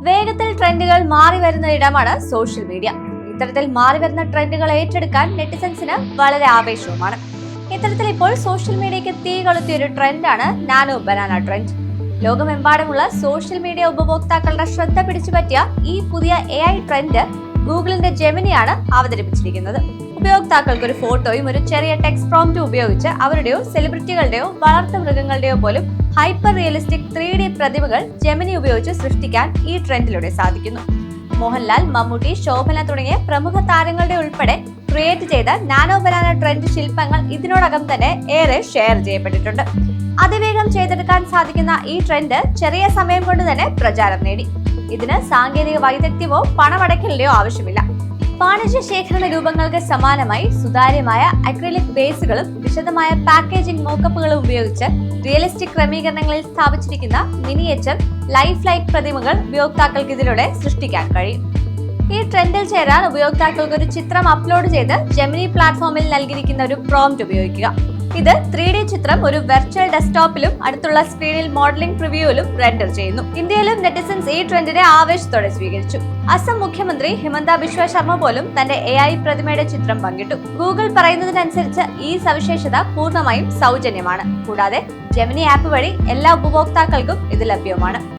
വേഗത്തിൽ ട്രെൻഡുകൾ മാറി വരുന്ന ഇടമാണ് സോഷ്യൽ മീഡിയ. ഇത്തരത്തിൽ മാറി വരുന്ന ട്രെൻഡുകൾ ഏറ്റെടുക്കാൻ നെറ്റിസൻസിന് വളരെ ആവേശവുമാണ്. ഇത്തരത്തിൽ ഇപ്പോൾ സോഷ്യൽ മീഡിയയ്ക്ക് തീ കൊളുത്തിയ ഒരു ട്രെൻഡാണ് നാനോ ബനാന ട്രെൻഡ്. ലോകമെമ്പാടുമുള്ള സോഷ്യൽ മീഡിയ ഉപഭോക്താക്കളുടെ ശ്രദ്ധ പിടിച്ചുപറ്റിയ ഈ പുതിയ AI ട്രെൻഡ് ഗൂഗിളിന്റെ ജെമിനിയാണ് അവതരിപ്പിച്ചിരിക്കുന്നത്. ഉപയോക്താക്കൾക്ക് ഒരു ഫോട്ടോയും ഒരു ചെറിയ ടെക്സ്റ്റ് പ്രോംപ്റ്റും ഉപയോഗിച്ച് അവരുടെയോ സെലിബ്രിറ്റികളുടെയോ വളർത്തു മൃഗങ്ങളുടെയോ പോലും ഹൈപ്പർ റിയലിസ്റ്റിക് 3D പ്രതിമകൾ ജെമിനി ഉപയോഗിച്ച് സൃഷ്ടിക്കാൻ ഈ ട്രെൻഡിലൂടെ സാധിക്കുന്നു. മോഹൻലാൽ, മമ്മൂട്ടി, ശോഭന തുടങ്ങിയ പ്രമുഖ താരങ്ങളുടെ ഉൾപ്പെടെ ക്രിയേറ്റ് ചെയ്ത നാനോ ബനാന ട്രെൻഡ് ശില്പങ്ങൾ ഇതിനോടകം തന്നെ ഏറെ ഷെയർ ചെയ്യപ്പെട്ടിട്ടുണ്ട്. അതിവേഗം ചെയ്തെടുക്കാൻ സാധിക്കുന്ന ഈ ട്രെൻഡ് ചെറിയ സമയം കൊണ്ട് തന്നെ പ്രചാരം നേടി. ഇതിന് സാങ്കേതിക വൈദഗ്ധ്യമോ പണമടയ്ക്കലിന്റെയോ ആവശ്യമില്ല. വാണിജ്യ ശേഖരണ രൂപങ്ങൾക്ക് സമാനമായി സുതാര്യമായ അക്രിലിക് ബേസുകളും വിശദമായ പാക്കേജിംഗ് മോക്കപ്പുകളും ഉപയോഗിച്ച് റിയലിസ്റ്റിക് ക്രമീകരണങ്ങളിൽ സ്ഥാപിച്ചിരിക്കുന്ന മിനിയേച്ചർ ലൈഫ് ലൈക്ക് പ്രതിമകൾ ഉപയോക്താക്കൾക്ക് ഇതിലൂടെ സൃഷ്ടിക്കാൻ കഴിയും. ഈ ട്രെൻഡിൽ ചേരാൻ ഉപയോക്താക്കൾക്ക് ഒരു ചിത്രം അപ്ലോഡ് ചെയ്ത് ജെമിനി പ്ലാറ്റ്ഫോമിൽ നൽകിയിരിക്കുന്ന ഒരു പ്രോംപ്റ്റ് ഉപയോഗിക്കുക. ഇത് 3D ചിത്രം ഒരു വെർച്വൽ ഡെസ്ക്ടോപ്പിലും അടുത്തുള്ള സ്ക്രീനിൽ മോഡലിംഗ് പ്രിവ്യൂവിലും റെൻഡർ ചെയ്യുന്നു. ഇന്ത്യയിലും നെറ്റിസൻസ് ഈ ട്രെൻഡിനെ ആവേശത്തോടെ സ്വീകരിച്ചു. അസം മുഖ്യമന്ത്രി ഹിമന്ത ബിശ്വ ശർമ്മ പോലും തന്റെ AI പ്രതിമയുടെ ചിത്രം പങ്കിട്ടു. ഗൂഗിൾ പറയുന്നതിനനുസരിച്ച് ഈ സവിശേഷത പൂർണ്ണമായും സൗജന്യമാണ്. കൂടാതെ ജെമിനി ആപ്പ് വഴി എല്ലാ ഉപഭോക്താക്കൾക്കും ഇത് ലഭ്യമാണ്.